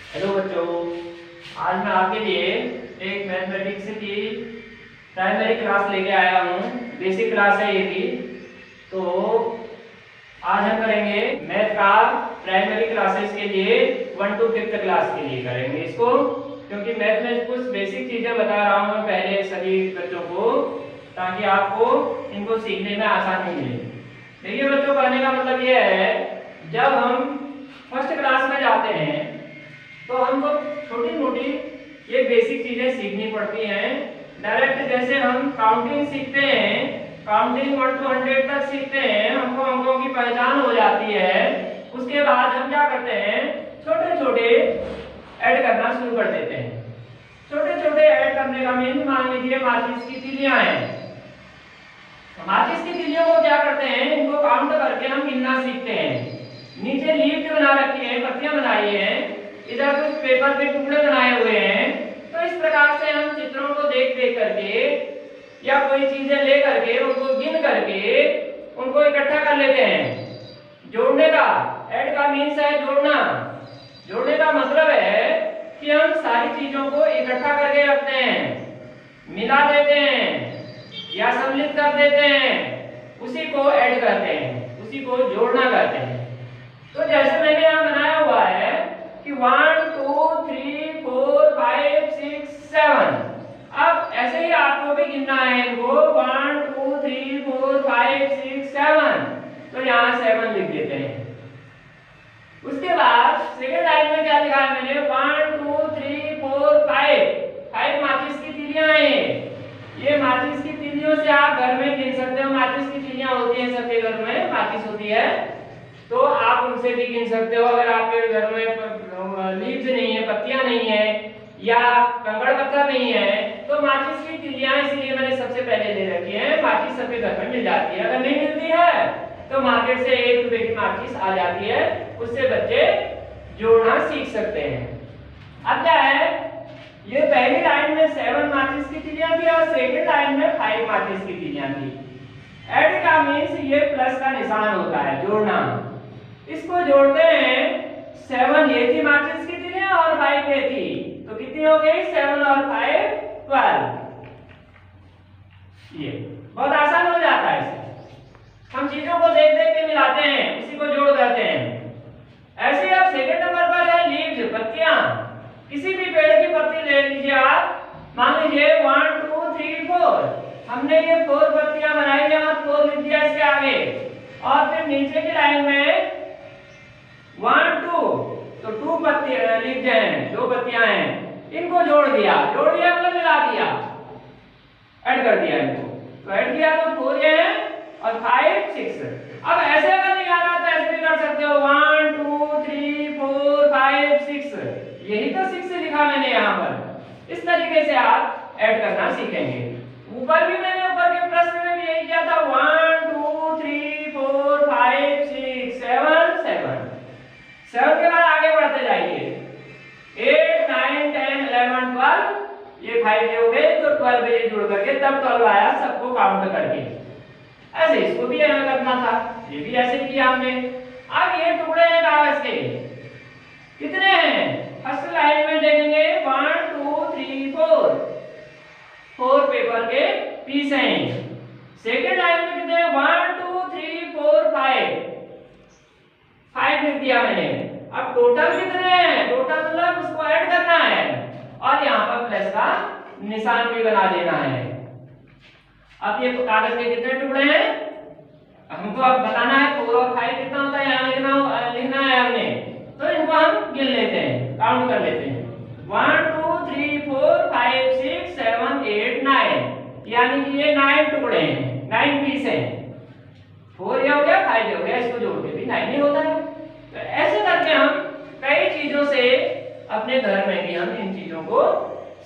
Hello बच्चों, आज मैं आपके लिए एक मैथमेटिक्स की प्राइमरी क्लास लेके आया हूँ। बेसिक क्लास है ये भी। तो आज हम करेंगे मैथ का प्राइमरी क्लासेस के लिए 1 to 5th क्लास के लिए करेंगे इसको, क्योंकि मैथ में कुछ बेसिक चीज़ें बता रहा हूँ मैं पहले सभी बच्चों को, ताकि आपको इनको सीखने में आसानी मिले। देखिए बच्चों, कहने का मतलब ये है, जब हम फर्स्ट क्लास में जाते हैं तो हमको छोटी मोटी ये बेसिक चीजें सीखनी पड़ती हैं। डायरेक्ट जैसे हम काउंटिंग सीखते हैं, काउंटिंग 1 to 100 तक सीखते हैं, हमको अंकों की पहचान हो जाती है। उसके बाद हम क्या करते हैं, छोटे छोटे ऐड करना शुरू कर देते हैं। छोटे छोटे ऐड करने का मीन, मान लीजिए माचिस की तीलियां हैं। माचिस की तीलियों को क्या करते हैं, इनको काउंट करके हम गिनना सीखते हैं। नीचे लीफ बना रखी है, पत्तियां बनाई है, इधर कुछ पेपर के टुकड़े बनाए हुए हैं। तो इस प्रकार से हम चित्रों को देख देख करके या कोई चीजें ले करके उनको गिन करके उनको इकट्ठा कर लेते हैं। जोड़ने का, ऐड का मीन्स है जोड़ना। जोड़ने का मतलब है कि हम सारी चीजों को इकट्ठा करके रखते हैं, मिला देते हैं या सम्मिलित कर देते हैं, उसी को ऐड करते हैं, उसी को जोड़ना कहते हैं। तो जैसे मैंने यहाँ बनाया हुआ है कि 1 2 3 4 5 6 7। अब ऐसे ही आपको भी गिनना है इनको, 1 2 3 4 5 6 7। तो यहाँ 7 लिख देते हैं। उसके बाद सेकेंड लाइन में क्या लिखा है मैंने, 1 2 3 4 5 माचिस की तीलियां हैं। ये माचिस की तीलियों से आप घर में गिन सकते हो। माचिस की तीलियां होती है, सबके घर में माचिस होती है, तो आप उनसे भी गिन सकते हो। अगर आपके घर में लीव्स नहीं है, पत्तियां नहीं है या कंकड़ पत्थर नहीं है, तो माचिस की तीलियां इसलिए मैंने सबसे पहले ले रखी है। माचिस सबके घर में मिल जाती है। अगर नहीं मिलती है तो मार्केट से 1 रुपए की माचिस आ जाती है, उससे बच्चे जोड़ना सीख सकते हैं। अब क्या है, ये पहली लाइन में 7 माचिस की तीलियां थी और सेकेंड लाइन में 5 माचिस की तीलियां थी। ऐड का मीन्स ये प्लस का निशान होता है, जोड़ना। इसको जोड़ते हैं, 7 ये थी माचिस की तीलियां और 5 ये थी, तो कितनी हो गई, 7 और 5 12। ये बहुत आसान हो जाता है। इससे हम चीजों को देख देख के मिलाते हैं, उसी को जोड़ देते हैं। ऐसे ही अब सेकंड नंबर पर है लीव्स, पत्तियां। किसी भी पेड़ की पत्ती ले लीजिए आप, मान लीजिए 1 2 3 4। हमने ये 4 पत्तियां बनाई है और 4 लिख दिया इसके आगे, और फिर नीचे की लाइन में 1 2, तो 2 पत्तियां लिख हैं, 2 पत्तियां हैं, इनको जोड़ दिया। जोड़ दिया मतलब मिला दिया, ऐड कर दिया इनको। तो ऐड किया तो 4 ये है और 5 6। अब ऐसे अगर नहीं आ रहा तो ऐसे भी कर सकते हो, 1 2 3 4 5 6। यही तो 6 लिखा मैंने यहाँ पर। इस तरीके से आप ऐड करना सीखेंगे। ऊपर भी मैंने ऊपर के प्रश्न में भी यही किया था, 1 2 3 4 5 6 7 7। 7 के बाद आगे बढ़ते जाइए, 8 9 10 11 12। ये 5 हो गए, तो 12 ये जोड़ करके तब 12 आया, सबको काउंट करके। ऐसे इसको भी ऐसा करना था, ये भी ऐसे किया हमने। अब ये टुकड़े हैं कागज के, कितने हैं, फर्स्ट लाइन में देखेंगे 1 2 3 4 पेपर के पीस हैं। सेकेंड लाइन में कितने हैं, 1 2 3 4 5 लिख दिया मैंने। अब टोटल कितने हैं, टोटल मतलब उसको ऐड करना है और यहाँ पर प्लस का निशान भी बना देना है। अब ये कागज के कितने टुकड़े हैं हमको अब बताना है, 4 और 5 कितना होता है यहाँ लिखना है हमने। तो इनको हम गिन लेते हैं, काउंट कर लेते हैं, 1 2 3 4 5 6 7 8 9। यानी कि ये 9 टुकड़े हैं, 9 पीस हैं। 4 ये हो गया, 5 ये हो गया, इसको जोड़ के भी 9 ही होता है। तो ऐसे करके हम कई चीजों से अपने घर में भी हम इन चीजों को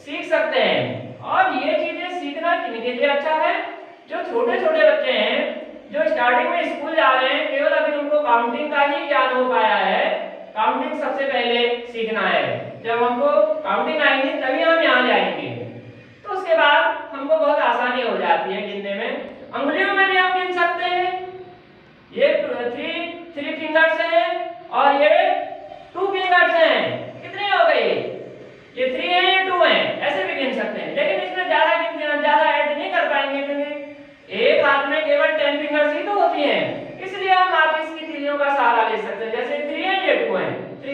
सीख सकते हैं। और ये चीजें सीखना किनके लिए अच्छा है, जो छोटे छोटे बच्चे हैं, जो स्टार्टिंग में स्कूल जा रहे हैं, केवल अभी उनको काउंटिंग का ही ज्ञान हो पाया है। काउंटिंग सबसे पहले सीखना है। जब हमको काउंटिंग आएंगी तभी हम यहाँ जाएंगे, तो उसके बाद हमको बहुत आसानी हो जाती है गिनने में। अंगुलियों में भी हम गिन सकते हैं, ये 3 फिंगर्स हैं और ये 2 फिंगर्स हैं, कितने हो गए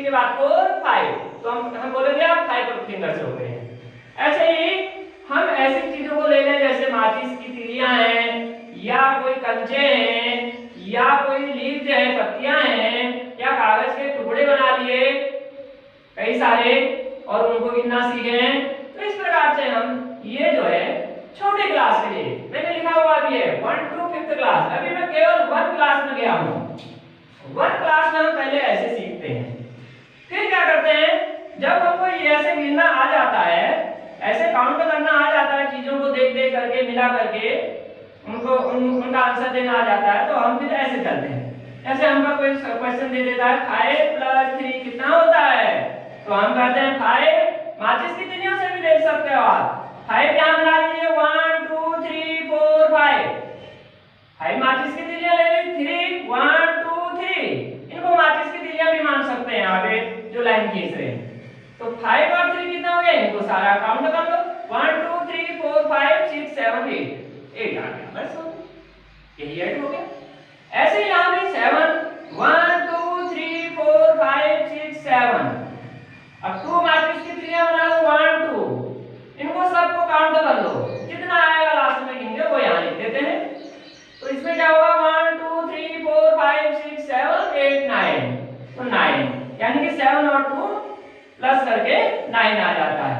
उसके बाद 4 5, तो हम बोलेंगे आप 5 फिंगर से हो गए हैं। ऐसे ही हम ऐसी चीजों को ले लें जैसे माचिस की तीलियां हैं, या कोई कंचे हैं, या कोई लीव्स है, पत्तियां हैं, या कागज के टुकड़े बना लिए कई सारे और उनको गिनना सीखे हैं। तो इस प्रकार से हम ये जो है छोटे क्लास के लिए मैंने लिखा हुआ भी है 1 to 5th क्लास। अभी मैं केवल 1 क्लास में गया हूँ। 1 क्लास में हम पहले ऐसे सीखते हैं, फिर क्या करते हैं, जब हमको ये ऐसे गिनना आ जाता है, ऐसे काउंट करना आ जाता है, चीजों को देख देख करके मिला करके उनको उनका आंसर देना आ जाता है, तो हम फिर ऐसे करते हैं। ऐसे हमको कोई क्वेश्चन दे देता है 5 + 3 कितना होता है, तो हम कहते हैं 5, माचिस की तीलियों से भी देख सकते हो आप, 5 क्या बना लीजिए 1 2 3 4 5, 5 माचिस की तीलियां ले ली, 3 1 2 3, इनको माचिस की तीलियां भी मान सकते हैं। यहाँ पे जो लाइन खींच रहे हैं, तो 5 और 3 कितना हो गया, इनको सारा काउंट कर लो, 1 2 3 4 5 6 7 8 आ गया, बस हो गया, यही 8 हो गया। ऐसे ही यहाँ पे 7 1 2 3 4 5 6 7, अब 2 माचिस की तीलियां बना लो 1 2, इनको सबको काउंट कर लो, कितना आएगा लास्ट में गिनेंगे वो यहाँ लिख देते हैं। तो इसमें क्या होगा 1 2 3 4 5 6 7 8 9, तो 9, यानी कि 7 और 2 प्लस करके 9 आ जाता है।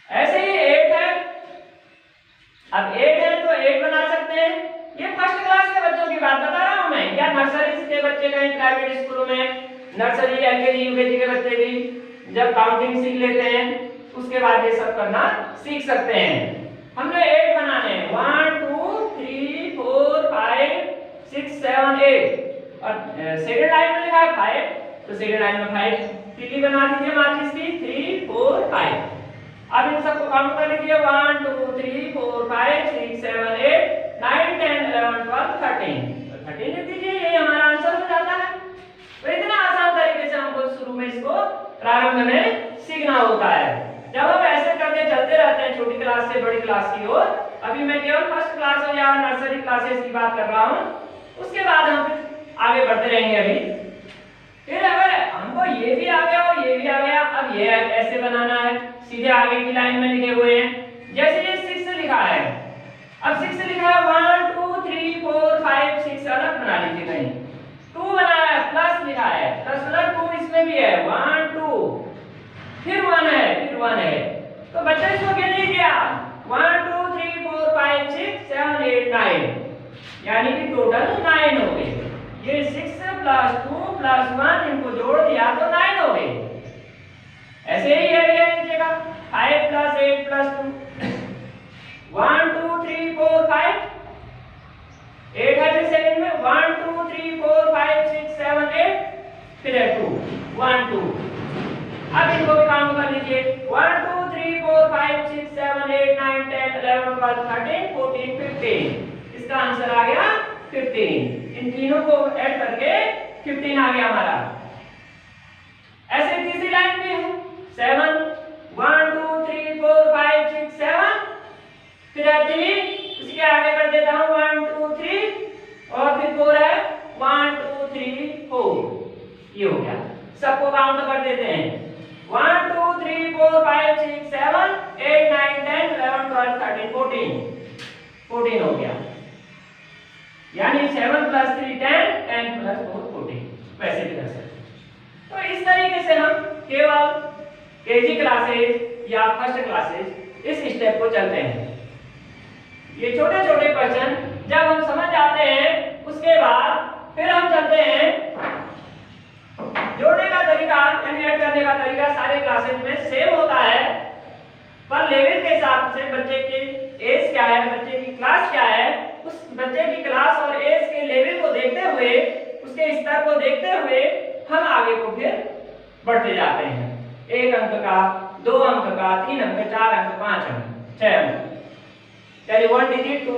ऐसे ही 8 है, अब 8 है तो 8 बना सकते हैं। ये फर्स्ट क्लास के बच्चों की बात बता रहा हूं मैं, क्या नर्सरी के बच्चे कहीं प्राइवेट स्कूलों में, नर्सरी एलकेजी यूकेजी के बच्चे भी जब काउंटिंग सीख लेते हैं उसके बाद ये सब करना सीख सकते हैं। हमने 8 बनाने हैं, 1 2 3 4 5 6 7 8, और सेकंड लाइन में लिखा है 5, तो सेकंड लाइन में 5 तीली बना दीजिए माचिस की 3 4 5। अब इन सबको काउंट कर लीजिए 1 2 3 4 5 6 7 8 9 10 11 12 13, तो 13 लिख दीजिए, ये हमारा आंसर हो जाता है। तो इतना आसान तरीके से हमको शुरू में इसको प्रारंभ में सीखना होता है। जब हम ऐसे करके चलते रहते हैं छोटी क्लास से बड़ी क्लास की ओर, अभी मैं केवल फर्स्ट क्लास या नर्सरी क्लासेस की बात कर रहा हूँ, उसके बाद हम आगे बढ़ते रहेंगे। अभी फिर अगर हमको ये भी आ गया और ये भी आ गया, अब ये ऐसे बनाना है, सीधे आगे की लाइन में लिखे हुए हैं। जैसे ये 6 लिखा है, अब 6 लिखा है 1 2 3 4 5 6 अलग बना लीजिए, कहीं 2 बनाया है, प्लस लिखा है, प्लस 2 इसमें भी है 1 2, फिर 1 है, फिर 1 है, तो बच्चे इसको गिन लीजिए आप 1 2 3 4 5 6 7 8 9, यानी कि टोटल 9 हो गए। ये 6 + 2 + 1 इनको जोड़ दिया तो 9 हो गए। ऐसे ही है ये नीचे का 5 + 8 + 2, 1 2 3 4 5, 8 है फिर सेकंड में 1 2 3 4 5 6 7 8, फिर है 2 1 2। अब इनको भी काउंट कर लीजिए 1 2 3 4 5 6 7 8 9 10 11 12 13 14 15, इसका आंसर आ गया 15। इन तीनों को ऐड करके 15 आ गया हमारा। ऐसे तीसरी लाइन में है 7 1 2 3 4 5 6 7, फिर है 3, उसके आगे कर देता हूं 1 2 3, और फिर 4 है 1 2 3 4, ये हो गया। सबको काउंट कर देते हैं 1 2 3 4 5 6 7 8 9 10 11 12 13 14 हो गया, यानी 7 + 3 10 10 + 4 14, वैसे भी कर सकते। तो इस तरीके से हम केवल केजी क्लासेस या फर्स्ट क्लासेस इस स्टेप को चलते हैं। ये छोटे छोटे क्वेश्चन जब हम समझ जाते हैं, उसके बाद फिर हम चलते हैं जोड़ने का तरीका, यानी ऐड करने का तरीका सारे क्लासेस में सेम होता है, पर लेवल के हिसाब से बच्चे की एज क्या है, बच्चे की क्लास क्या है, उस बच्चे की क्लास और एज के लेवल को देखते हुए, उसके स्तर को देखते हुए हम आगे को फिर बढ़ते जाते हैं। 1 अंक का, 2 अंक का, 3 अंक, 4 अंक, 5 अंक, 6 अंक, यानी 1 डिजिट 2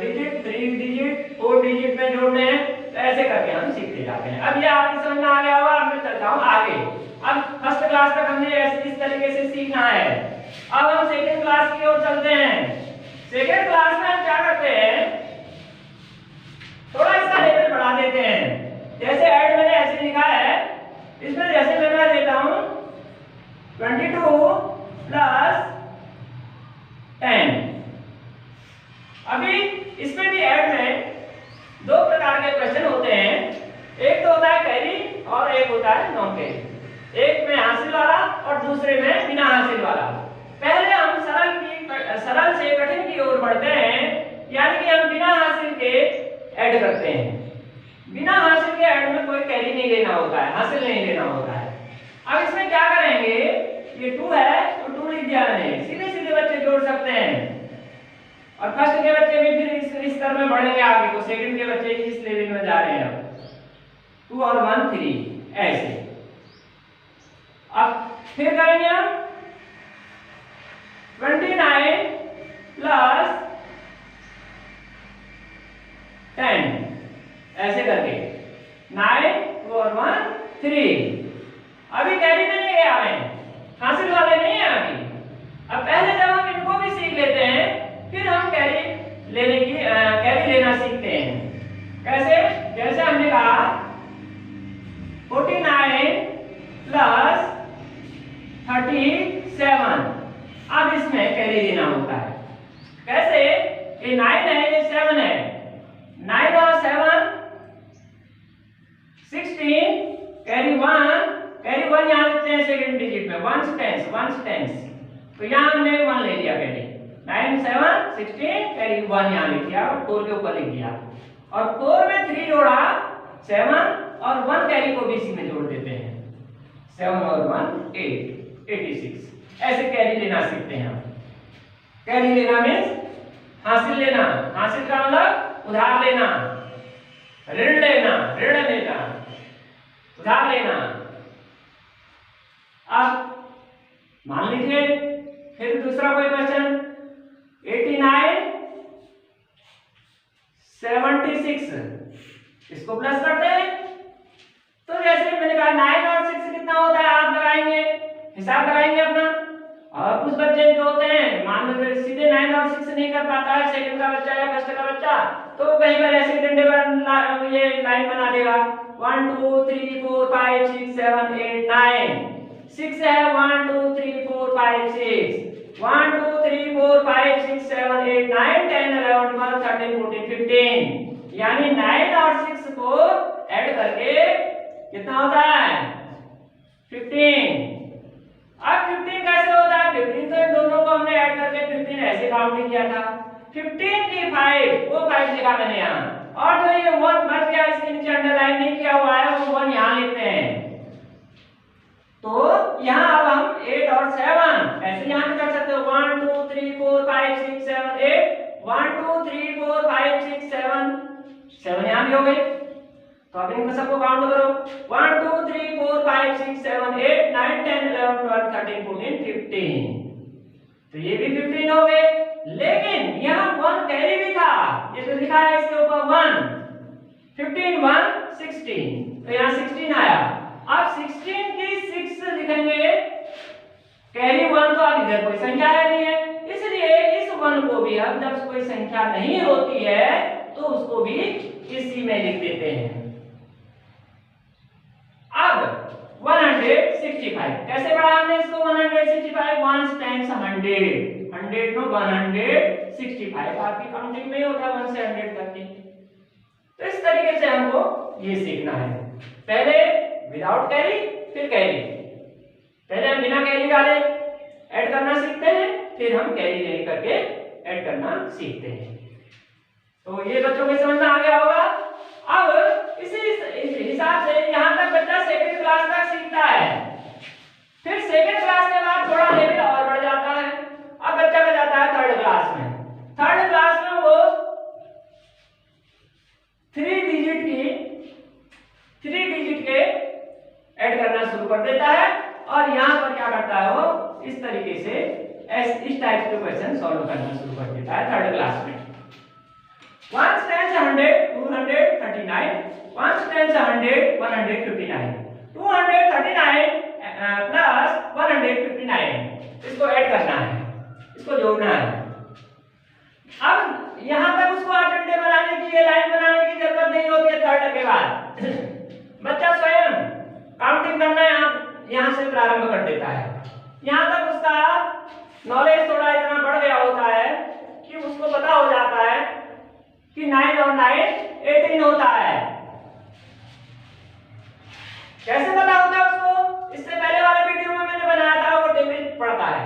डिजिट 3 डिजिट 4 डिजिट में जोड़ने हैं, तो ऐसे करके हम सीखते जाते हैं। अब ये आपकी समझ में आ गया होगा। अब मैं चलता हूँ आगे। अब फर्स्ट क्लास तक हमने ऐसे इस तरीके से सीखना है। अब हम सेकंड क्लास की ओर चलते हैं। सेकंड क्लास में हम क्या करते हैं, थोड़ा इसका लेवल बढ़ा देते हैं। जैसे ऐड मैंने ऐसे लिखा है, इसमें जैसे 22 प्लस 10। अभी इसमें भी ऐड में दो प्रकार के क्वेश्चन होते हैं, एक तो होता है कैरी और एक होता है नॉन कैरी। एक में हासिल वाला और दूसरे में बिना हासिल वाला। पहले हम सरल से कठिन की ओर बढ़ते हैं, यानी कि हम बिना हासिल के ऐड करते हैं। बिना हासिल के ऐड में कोई कैरी नहीं लेना होता है, हासिल नहीं लेना होता है। अब इसमें क्या करेंगे, ये 2 है तो 2 लिख दिया मैंने, सीधे सीधे बच्चे जोड़ सकते हैं। और फर्स्ट के बच्चे भी फिर इस स्तर में बढ़ेंगे आगे, तो सेकंड के बच्चे इस लेवल में जा रहे हैं। अब 2 और 1 3 ऐसे। अब फिर करेंगे हम 29 प्लस 10 ऐसे करके 9 2 और 1 3। अभी कैरी में नहीं आ रहे हैं, हासिल वाले नहीं है अभी। अब पहले जब हम इनको भी सीख लेते हैं, फिर हम कैरी लेना सीखते हैं। कैसे? जैसे हमने कहा 49 प्लस 37। अब इसमें कैरी लेना होता है। कैसे? ये 9 है, ये 7 है। 9 और 7 16, कैरी 1 यहाँ लिखते हैं सेकंड डिजिट में, 1 टेंस। तो यहाँ हमने 1 ले लिया कैरी। 9 7 16, कैरी 1 यहाँ लिख दिया और 4 के ऊपर लिख दिया। और 4 में 3 जोड़ा 7 और 1 कैरी को भी इसी में जोड़ देते हैं। 7 और 1 8 86। ऐसे कैरी लेना सीखते हैं हम। कैरी लेना मीन्स हासिल लेना। हासिल का मतलब उधार लेना, ऋण लेना, उधार लेना। अब मान लीजिए फिर दूसरा कोई क्वेश्चन 89 76, इसको प्लस करते हैं। तो जैसे मैंने कहा 9 और 6 कितना होता है, आप लगाएंगे, हिसाब लगाएंगे अपना। और कुछ बच्चे जो होते हैं, मान लो सीधे 9 और 6 नहीं कर पाता है, सेकंड का बच्चा या फर्स्ट का बच्चा, तो कहीं पर ऐसे डंडे पर ये लाइन बना देगा। 1 2 3 4 5 6 7 8 9। 6 है 1 2 3 4 5 6। 1 2 3 4 5 6 7 8 9 10 11 12 13 14 15। यानी 9 और 6 को ऐड करके कितना होता है 15। अब 15 कैसे होता है? 15 तो इन दोनों को हमने ऐड करके 15 ऐसे काउंट किया था। 15 की 5, वो 5 लिखा मैंने यहाँ। और जो ये 1 बच गया, इसके नीचे अंडरलाइन नहीं किया हुआ है, वो 1 यहाँ लिखते हैं। तो यहाँ अब हम 8 और 7 ऐसे यहाँ कर सकते हो। 1 2 3 4 5 6 7 8। 1 2 3 4 5 6 7 यहाँ भी हो गए। तो अब इनको सबको काउंट करो। 1 2 3 4 5 6 7 8 9 10 11 12 13 14 15। तो ये भी 15 हो गए। लेकिन यहाँ 1 कैरी भी था, ये तो लिखा है इसके ऊपर 1। 15 1 16, तो यहाँ 16 आया। अब 16 की 6 लिखेंगे, कैरी 1 तो अब इधर कोई संख्या है नहीं है, इसलिए इस 1 को भी अब जब कोई संख्या नहीं होती है तो उसको भी इसी में लिख देते हैं। अब 165 कैसे बढ़ा हमने इसको? 165 1 टाइम्स 100, 100 नो 165 आपकी काउंटिंग में होता है 1 से 100 तक की। तो इस तरीके से हमको ये सीखना है। पहले विदाउट कैरी, फिर कैरी। पहले हम बिना कैरी वाले ऐड करना सीखते हैं, फिर हम कैरी ले करके ऐड करना सीखते हैं। तो ये बच्चों को समझ में आ गया होगा। अब इसी हिसाब से यहाँ तक बच्चा सेकंड क्लास तक सीखता है। फिर सेकंड क्लास के बाद थोड़ा लेवल और बढ़ जाता है। अब बच्चा का जाता है थर्ड क्लास में। थर्ड क्लास में वो 3 डिजिट के ऐड करना शुरू कर देता है। और यहाँ पर क्या करता है, वो इस तरीके से इस टाइप के क्वेश्चन सॉल्व करना शुरू कर देता है थर्ड क्लास में। 1 times 100 239, 1 times 100 159, 239 प्लस 159, इसको ऐड करना है, इसको जोड़ना है। अब यहाँ तक उसको डंडे बनाने की, ये लाइन बनाने की जरूरत नहीं होती है। थर्ड के बाद बच्चा स्वयं काउंटिंग करना यहाँ से प्रारंभ कर देता है। यहाँ तक उसका नॉलेज थोड़ा इतना बढ़ गया होता है कि उसको पता हो जाता है कि 9 और 9 18 होता है। कैसे पता होता है उसको? इससे पहले वाले वीडियो में मैंने बनाया था, वो टेबल पढ़ता है,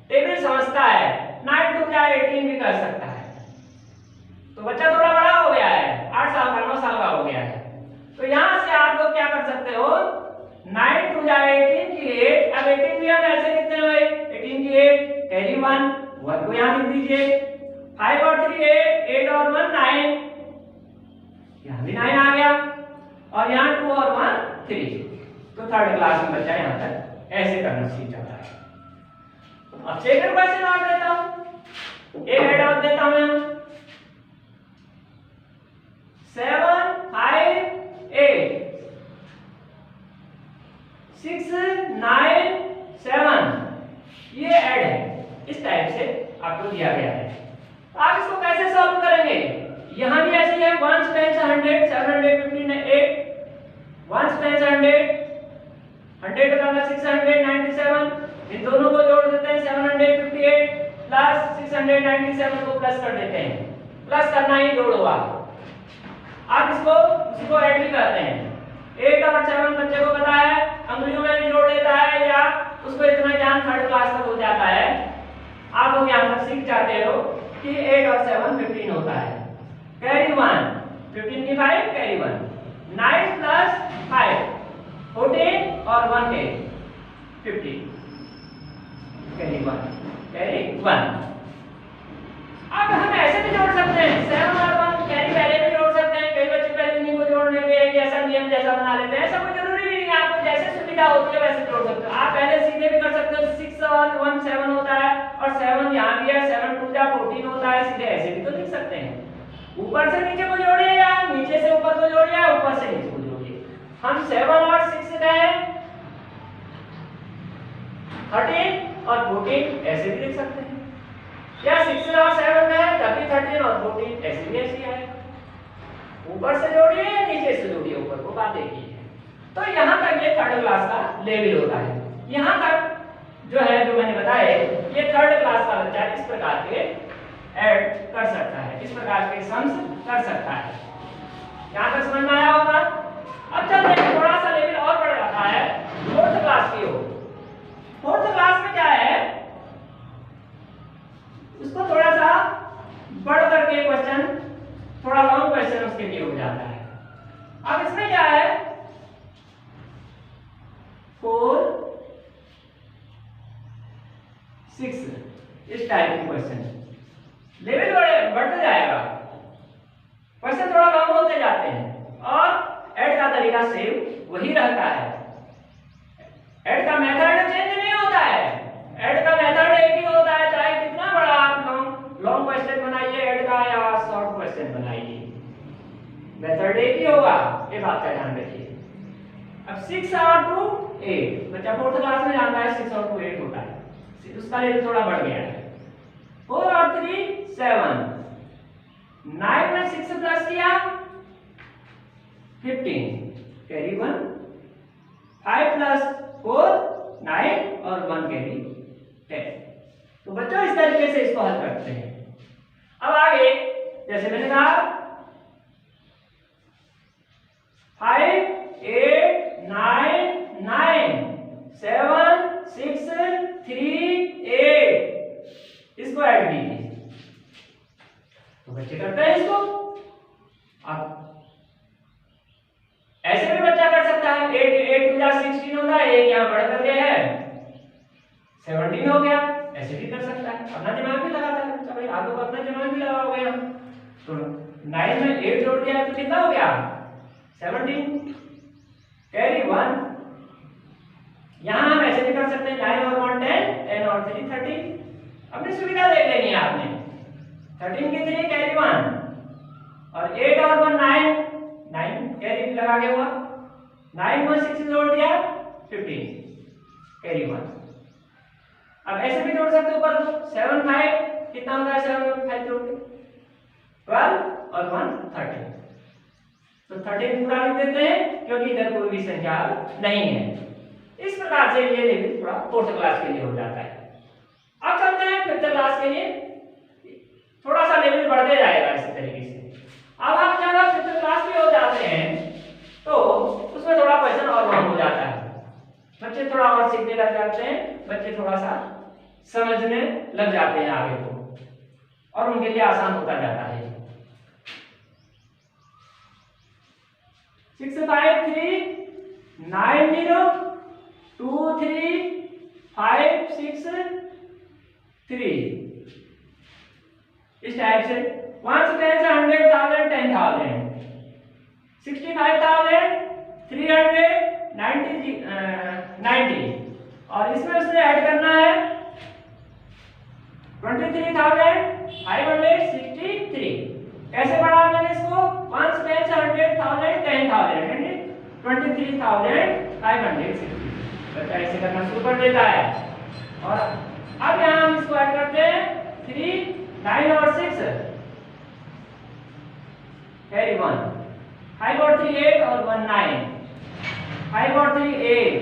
टेबल समझता है, 9 2 या 18 भी कर सकता है। तो बच्चा थोड़ा बड़ा हो गया है, 8 साल का 9 साल का हो गया है। तो यहाँ से आप लोग क्या कर सकते हो, 9 2 या 18 की 8, अब 18 भी हम ऐसे लिखते हैं भाई, 18 की 8 कैरी 1 को यहाँ लिख दीजिए, 5 और 3 8 और 1 9, यहाँ भी 9 आ गया, और यहाँ 2 और 1 3। तो थर्ड क्लास में बच्चा यहाँ तक ऐसे करना सीख जाता है। अब सेकंड क्वेश्चन और देता हूँ, एक हेड और देता हूँ यहाँ, 7 5 8 6 9 7, ये ऐड है, इस टाइप से आपको दिया गया है। तो आप इसको कैसे सॉल्व करेंगे? यहाँ भी ऐसे है, 1 10 100 715 8, 1 10 100 100 बताना 697, इन दोनों को जोड़ देते हैं, 758 प्लस 697 को प्लस कर देते हैं, प्लस करना ही जोड़ हुआ। आप इसको ऐड भी करते हैं, 8 और 7 बच्चे को पता है, अंगुलियों में भी जोड़ लेता है, या उसको इतना ज्ञान थर्ड क्लास तक हो जाता है। आप लोग यहाँ तक सीख जाते हो कि 8 और 7 15 होता है, कैरी 1 15 की 5 कैरी 1, 9 प्लस 5 14 और 1 कैरी 15 कैरी 1। अब हम ऐसे भी जोड़ सकते हैं, 7 और 1 कैरी पहले भी जोड़ सकते हैं, कई बच्चे पहले इन्हीं को जोड़ने के एक जैसा नियम जैसा बना लेते हैं, ऐसा कोई जरूरी भी नहीं है, आपको जैसे सुविधा होती है वैसे जोड़ सकते हो। आप पहले सीधे भी कर सकते हो, 6 और 1 7 होता है, और 7 यहाँ भी है, 7 2 जा 14 होता है, सीधे ऐसे भी तो लिख सकते हैं। ऊपर से नीचे को जोड़िए या नीचे से ऊपर को जोड़िए, ऊपर से नीचे को जोड़िए। हम 7 और 6 गए 13 और 14 ऐसे भी लिख सकते हैं, या 6 और 7 गए तब भी 13 और 14 ऐसे भी ऐसे आएगा। ऊपर से जोड़िए या नीचे से जोड़िए, ऊपर को बात एक ही है। तो यहाँ तक ये थर्ड क्लास का लेवल होता है। यहाँ तक जो है, जो मैंने बताया, ये थर्ड क्लास का बच्चा इस प्रकार के ऐड कर सकता है, इस प्रकार के सम्स कर सकता है। यहाँ तक समझ में आया होगा। अब चलते हैं, थोड़ा सा लेवल और बढ़ जाता है फोर्थ क्लास की ओर। फोर्थ क्लास में क्या है, उसको थोड़ा सा बढ़ करके क्वेश्चन, थोड़ा लॉन्ग क्वेश्चन उसके लिए हो जाता है। अब इसमें क्या है, 4 6 इस टाइप के क्वेश्चन, लेवल बढ़ते जाएगा, क्वेश्चन थोड़ा लॉन्ग होते जाते हैं, और ऐड का तरीका सेम वही रहता है। ऐड का मेथड चेंज नहीं होता है, ऐड का मेथड एक ही होता है, चाहे कितना बड़ा आप लॉन्ग क्वेश्चन बनाइए ऐड का, या शॉर्ट क्वेश्चन बनाइए, मेथड एक ही होगा, ये बात का ध्यान रखिए। अब 6 और 2 8, बच्चा फोर्थ क्लास में जानता है 6 और 2 8 होता है, उसका लेवल थोड़ा बढ़ गया है। 4 और 3 7, 9 में 6 प्लस किया 15 कैरी 1, 5 प्लस 4 9 और 1 कैरी 10। तो बच्चों इस तरीके से इसको हल करते हैं। अब आगे जैसे मैंने कहा 5 8 9 9 7 6 3 8, इसको ऐड कीजिए, तो बच्चे करते हैं इसको। अब ऐसे भी बच्चा कर सकता है, 8 2 16 होता है, एक यहाँ बढ़ कर गया है 17 हो गया, ऐसे भी कर सकता है, अपना दिमाग भी लगाता है बच्चा। भाई आप लोग अपना दिमाग भी लगाओगे यहाँ, तो 9 में 8 जोड़ दिया तो कितना हो गया 17 कैरी 1। यहाँ हम ऐसे भी कर सकते हैं, 9 और 1 10, 10 और 3 13, अपनी सुविधा देख लेनी है आपने। 13 की 3 कैरी 1, और 8 और 1 9 9 कैरी लगा के हुआ, 9 में 6 जोड़ दिया 15 कैरी 1। अब ऐसे भी जोड़ सकते हो ऊपर को, 7 5 कितना होता है, 7 और 5 जोड़ के 12 और 1 13, तो 13 पूरा लिख देते हैं क्योंकि इधर कोई भी संख्या नहीं है। इस प्रकार से ये लेवल थोड़ा फोर्थ क्लास के लिए हो जाता है। अब चलते हैं फिफ्थ क्लास के लिए, थोड़ा सा लेवल बढ़ते जाएगा इसी तरीके से। अब आप जब फिफ्थ क्लास में हो जाते हैं तो उसमें थोड़ा क्वेश्चन और कम हो जाता है, बच्चे थोड़ा और सीखने लग जाते हैं, बच्चे थोड़ा सा समझने लग जाते हैं आगे को, और उनके लिए आसान होता जाता है। 6 5 3 9 0 2 3 5 6 3 इस टाइप से 1 से 10 से 100,000 10,000 65,000 390 और इसमें उसने ऐड करना है 23,563। कैसे बढ़ा मैंने इसको 1 से 10 से 100,000 10,000 23,560। बच्चा ऐसे करना शुरू कर देता है। और अब यहाँ हम इसको ऐड करते हैं 3 9 और 6 कैरी 1 5 और 3 8 और 1 9 5 और 3 8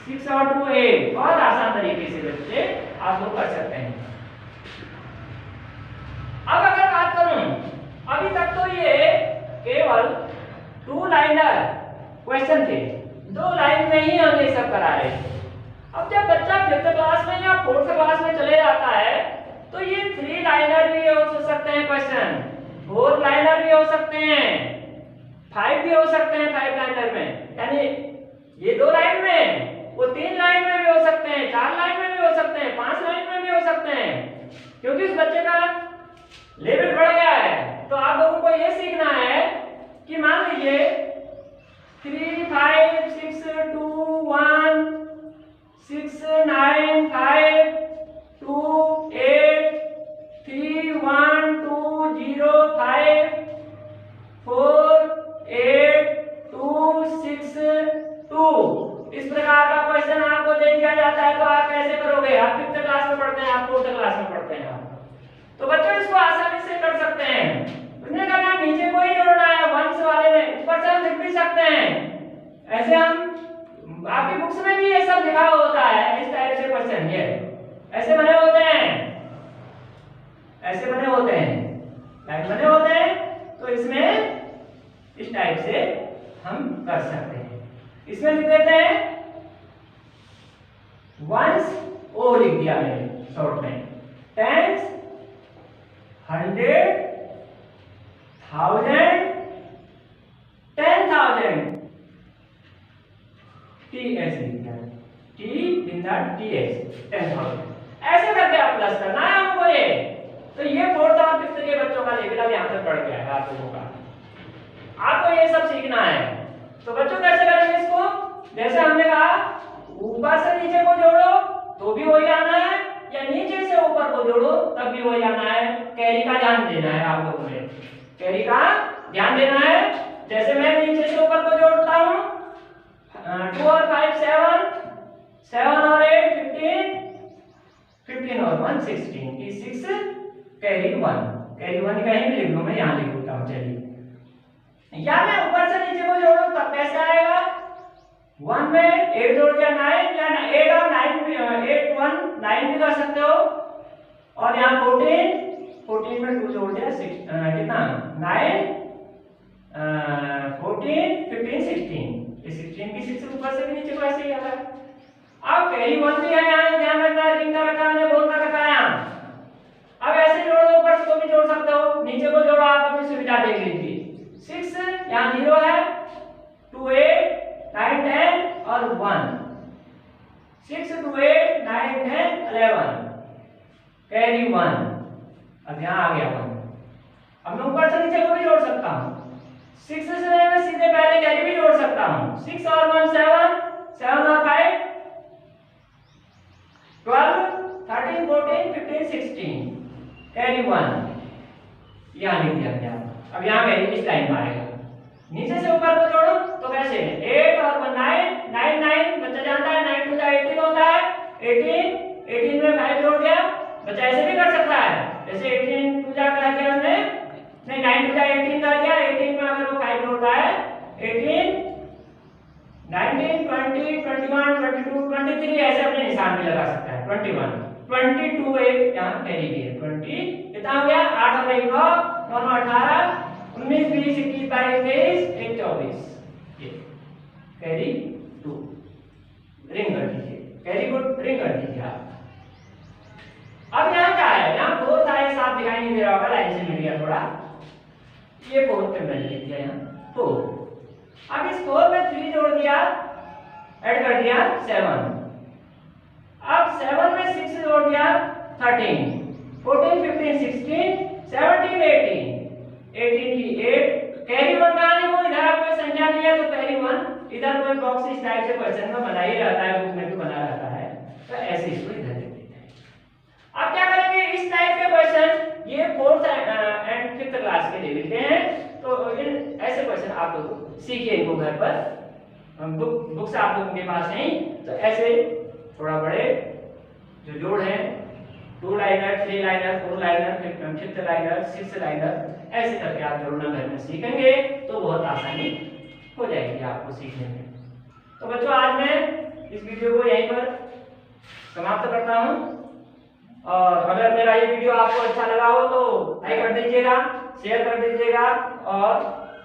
6 और 2 8। बहुत आसान तरीके से बच्चे आप लोग कर सकते हैं। अब अगर बात करूं, अभी तक तो ये केवल 2 लाइनर क्वेश्चन थे, 2 लाइन में ही हम ये सब करा रहे थे। अब जब बच्चा 5th क्लास में या 4th क्लास में चले जाता है तो ये 3 लाइनर भी हो सकते हैं क्वेश्चन, 4 लाइनर भी हो सकते हैं, 5 भी हो सकते हैं 5 लाइनर में, यानी ये 2 लाइन में, वो 3 लाइन में भी हो सकते हैं, 4 लाइन में भी हो सकते हैं, 5 लाइन में भी हो सकते हैं, क्योंकि उस बच्चे का लेवल बढ़ गया है। तो आप लोगों को ये सीखना है कि मान लीजिए 3 5 6 2 1 6 9 5 2 8 3 1 2 0 5 4 8 2 6 2। इस प्रकार का क्वेश्चन आपको दे दिया जाता है तो आप कैसे करोगे? आप 5th क्लास में पढ़ते हैं, आप 4th क्लास में पढ़ते हैं, तो बच्चों इसको आसानी से कर सकते हैं। उसने करना नीचे को ही जोड़ना है, वंश वाले में ऊपर से हम लिख भी सकते हैं। ऐसे हम आपकी बुक्स में भी ये सब लिखा होता है, इस टाइप से क्वेश्चन ये ऐसे बने होते हैं, ऐसे बने होते हैं, लाइन बने होते हैं। तो इसमें इस टाइप से हम कर सकते हैं। इसमें लिख देते हैं वंस, ओ लिख दिया मैंने शॉर्ट में, टेंस 100 1000 10,000 TS लिख दिया, T बिंदा TS 10,000। ऐसे करके आप प्लस करना है हमको ये। तो ये 4th और 5th के बच्चों का लेवल अब यहाँ तक बढ़ गया है आप लोगों का। आपको ये सब सीखना है। तो बच्चों कैसे करेंगे इसको? जैसे हमने कहा ऊपर से नीचे को जोड़ो तो भी वही आना है, या नीचे से ऊपर को जोड़ो तब भी वही आना है। कैरी का ध्यान देना है आप लोगों ने, कैरी का ध्यान देना है। जैसे मैं नीचे से ऊपर को जोड़ता हूँ 2 और 5 7 7 और 8 15 15 और 1 16 की 6 कैरी 1 कहीं भी लिख लूं, मैं यहाँ लिख देता हूँ। चलिए या मैं ऊपर से नीचे को जोड़ूं तब कैसे आएगा? 1 में 8 जोड़ दिया 9, या 8 और 9 भी 8 1 9 भी कर सकते हो। और यहाँ 14 में 2 जोड़ दिया 6 कितना 9 14 15 16। ये 16 की 6 ऊपर से भी नीचे को ऐसे ही आता है। अब कैरी 1 भी है यहाँ, ध्यान रखना है, रिंग का रखा है, बोल का रखा है यहाँ। अब ऐसे जोड़ दो, ऊपर से भी जोड़ सकते हो, नीचे को जोड़ो, आप अपनी सुविधा देख लीजिए। 6 यहाँ 0 है, 2 8 9 10 और 1 6 2 8 9 10 11 कैरी 1। अब यहाँ आ गया 1। अब मैं ऊपर से नीचे को भी जोड़ सकता हूँ। 6 से मैं सीधे पहले कैरी भी जोड़ सकता हूँ। 6 और 1 7 7 और 5 12 13 14 15 16 कैरी 1 यहाँ लिख दिया गया। अब यहाँ कैरी इस लाइन में आएगा। नीचे से ऊपर को जोड़ो तो कैसे 8 और 1 9 9 9 बच्चा जानता है 9 2 18 होता है। 18 में 5 जोड़ दिया। बच्चा ऐसे भी कर सकता है, जैसे 18 2 जा कर दिया हमने, नहीं 9 2 18 कर दिया। 18 में अगर वो 5 जोड़ता है 18 19 20 21 22 23 ऐसे अपने निशान पे लगा सकता है। 21 22 एक यहाँ कैरी भी है। 20 कितना हो गया 8 और 1 9 9 18 19 20 21 22 23 1 24 ये कैरी 2 रिंग कर दीजिए। कैरी को रिंग कर दीजिए आप। अब यहाँ क्या है, यहाँ 4 था, साफ दिखाई नहीं दे रहा होगा, लाइन से मिल गया थोड़ा, ये 4 पे मैंने लिख दिया यहाँ 4। अब इस 4 में 3 जोड़ दिया, ऐड कर दिया 7। अब 7 में 6 जोड़ दिया 13 14 15 16 17 18 18 की 8 कैरी 1 बनाने को इधर आप कोई संख्या नहीं है तो कैरी 1 इधर कोई बॉक्स इस टाइप से क्वेश्चन में बना ही रहता है, बुक में तो बना रहता है, तो ऐसे इसको इधर लिख देते हैं। अब क्या करेंगे, इस टाइप के क्वेश्चन ये 4th एंड 5th क्लास के लिए मिलते हैं, तो इन ऐसे क्वेश्चन आप लोग सीखिए इनको घर पर, बुक्स आप लोगों के पास नहीं तो ऐसे थोड़ा बड़े जो जोड़ है 2 liner 3 liner 4 liner 5th liner 6th liner ऐसे करके आप जोड़ना घर में सीखेंगे तो बहुत आसानी हो जाएगी आपको सीखने में। तो बच्चों आज मैं इस वीडियो को यहीं पर समाप्त करता हूं, और अगर मेरा ये वीडियो आपको अच्छा लगा हो तो लाइक कर दीजिएगा, शेयर कर दीजिएगा और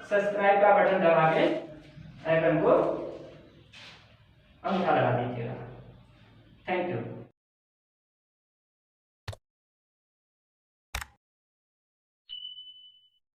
सब्सक्राइब का बटन दबा के आइकन को अंगूठा लगा दीजिएगा। Thank you.